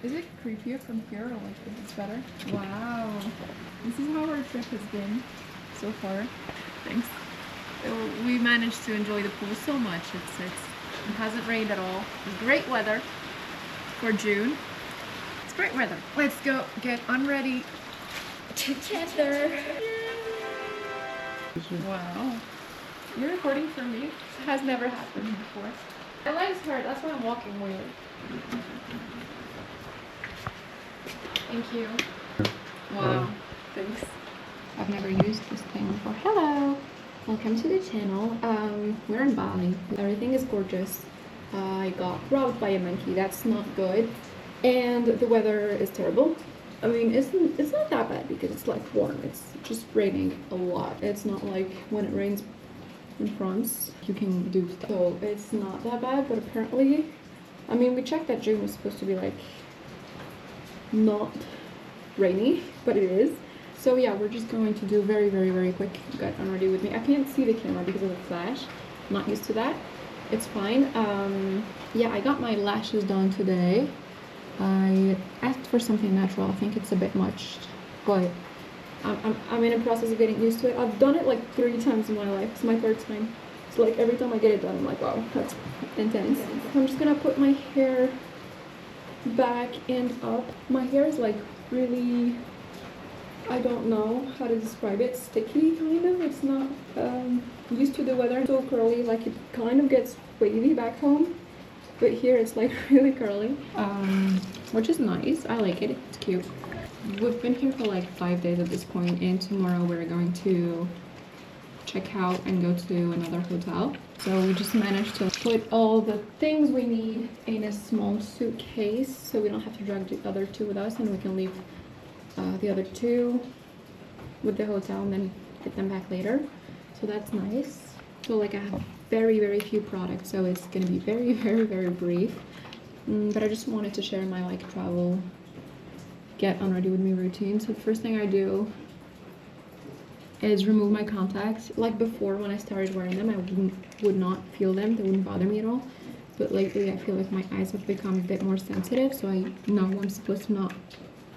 Is it creepier from here or like it's better? Wow. This is how our trip has been so far. Thanks. We managed to enjoy the pool so much. It hasn't rained at all. It's great weather for June. It's great weather. Let's go get unready together. Wow. You're recording for me? It has never happened before. My legs hurt, that's why I'm walking weird. Thank you. Wow. Thanks. I've never used this thing before. Hello! Welcome to the channel. We're in Bali. Everything is gorgeous. I got robbed by a monkey. That's not good. And the weather is terrible. I mean, it's not that bad because it's like warm. It's just raining a lot. It's not like when it rains in France, you can do stuff. So it's not that bad, but apparently, I mean, we checked that June was supposed to be like not rainy, but it is. So yeah, we're just going to do very, very, very quick. Got unready with me. I can't see the camera because of the flash. I'm not used to that. It's fine. Yeah, I got my lashes done today. I asked for something natural. I think it's a bit much, but I'm in a process of getting used to it. I've done it like 3 times in my life. It's my 3rd time. So like every time I get it done, I'm like, wow, that's intense. So I'm just gonna put my hair back and up. My hair is like really, I don't know how to describe it, sticky kind of. It's not used to the weather. So curly, like it kind of gets wavy back home. But here it's like really curly, which is nice. I like it. It's cute. We've been here for like 5 days at this point, and tomorrow we're going to check out and go to another hotel. So we just managed to put all the things we need in a small suitcase, so we don't have to drag the other 2 with us, and we can leave the other 2 with the hotel and then get them back later. So that's nice. So like I have very, very few products, so it's gonna be very, very, very brief. But I just wanted to share my like travel, get unready with me routine. So the first thing I do is remove my contacts. Like before, when I started wearing them, I would not feel them. They wouldn't bother me at all. But lately, I feel like my eyes have become a bit more sensitive, so I know I'm supposed to not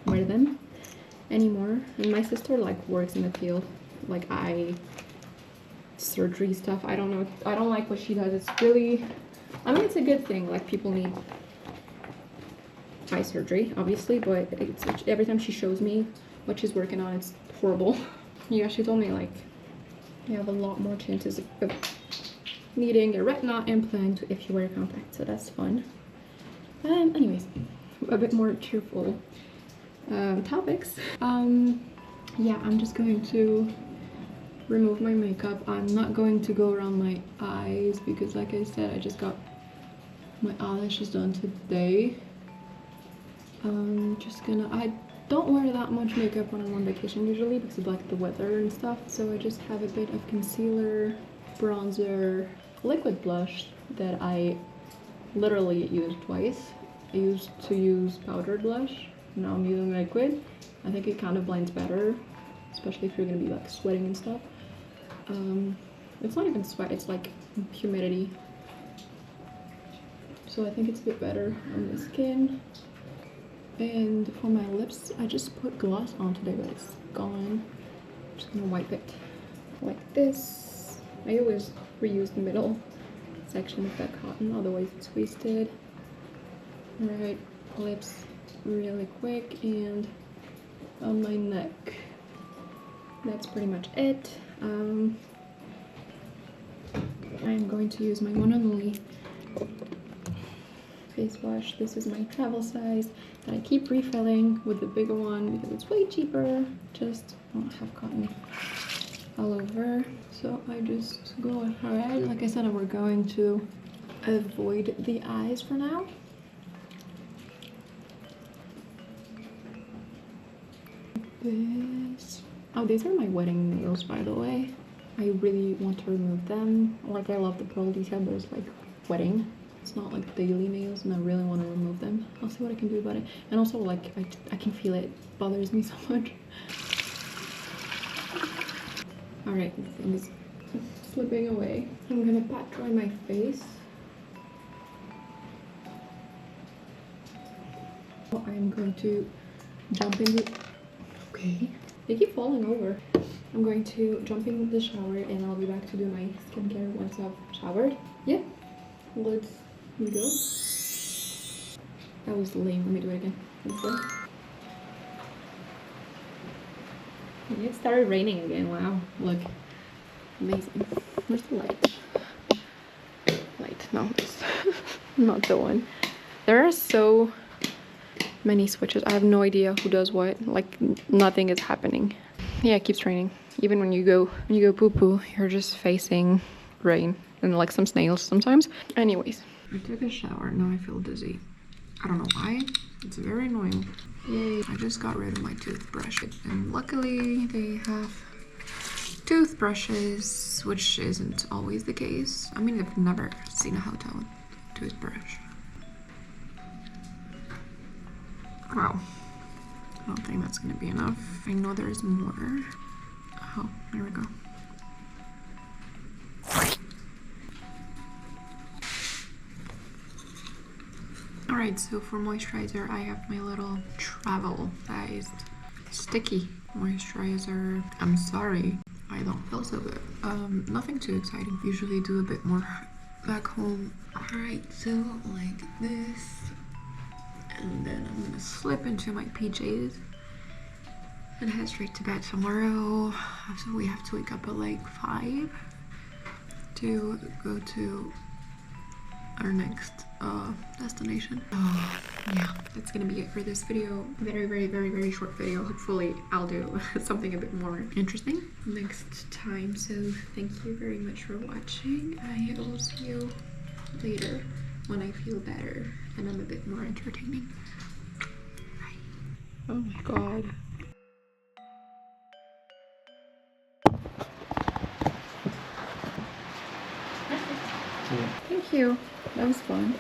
wear them anymore. And my sister like works in the field, like eye surgery stuff. I don't know. I don't like what she does. It's really, I mean, it's a good thing. Like people need eye surgery, obviously, but it's every time she shows me what she's working on, it's horrible. Yeah, she told me like you have a lot more chances of needing a retina implant if you wear contacts, so that's fun. Anyways, a bit more cheerful topics. Yeah, I'm just going to remove my makeup. I'm not going to go around my eyes because like I said, I just got my eyelashes done today. I don't wear that much makeup when I'm on vacation usually because of like the weather and stuff, so I just have a bit of concealer, bronzer, liquid blush that I literally used twice. I used to use powdered blush, now I'm using liquid. I think it kind of blends better, especially if you're gonna be like sweating and stuff. It's not even sweat, it's like humidity, so I think it's a bit better on the skin. And for my lips, I just put gloss on today, but it's gone. I'm just gonna wipe it like this. I always reuse the middle section of that cotton, otherwise it's wasted. Alright, lips really quick, and on my neck. That's pretty much it. I'm going to use my one and only face wash. This is my travel size that I keep refilling with the bigger one because it's way cheaper. Just don't have cotton all over. So I just go ahead. Like I said, we're going to avoid the eyes for now. This. Oh, these are my wedding nails, by the way. I really want to remove them. Like, I love the pearl detail, but it's like wedding. It's not like daily nails, and I really want to remove them. I'll see what I can do about it. And also, like, I can feel it. It bothers me so much. Alright, the thing is slipping away. I'm gonna pat dry my face. I'm going to jump in the... Okay. They keep falling over. I'm going to jump in the shower and I'll be back to do my skincare once I've showered. Yeah, let's go. That was lame. Let me do it again. Let's go. It started raining again. Wow, look. Amazing. Where's the light? Light. No, it's not the one. There are so many switches. I have no idea who does what. Like, nothing is happening. Yeah, it keeps raining. Even when you go poo poo, you're just facing rain and like some snails sometimes. Anyways, I took a shower. Now I feel dizzy. I don't know why. It's very annoying. Yay. I just got rid of my toothbrush. And luckily they have toothbrushes, which isn't always the case. I mean, I've never seen a hotel toothbrush. Wow. I don't think that's gonna be enough. I know there's more. Oh, there we go. Alright, so for moisturizer, I have my little travel sized sticky moisturizer. I'm sorry, I don't feel so good. Nothing too exciting. Usually do a bit more back home. Alright, so like this. And then I'm gonna slip into my PJs and head straight to bed tomorrow. So we have to wake up at like 5 to go to our next destination. Yeah, that's gonna be it for this video. Very short video. Hopefully I'll do something a bit more interesting next time. So thank you very much for watching. I will see you later when I feel better and I'm a bit more entertaining. Bye. Oh my god. Thank you. That was fun.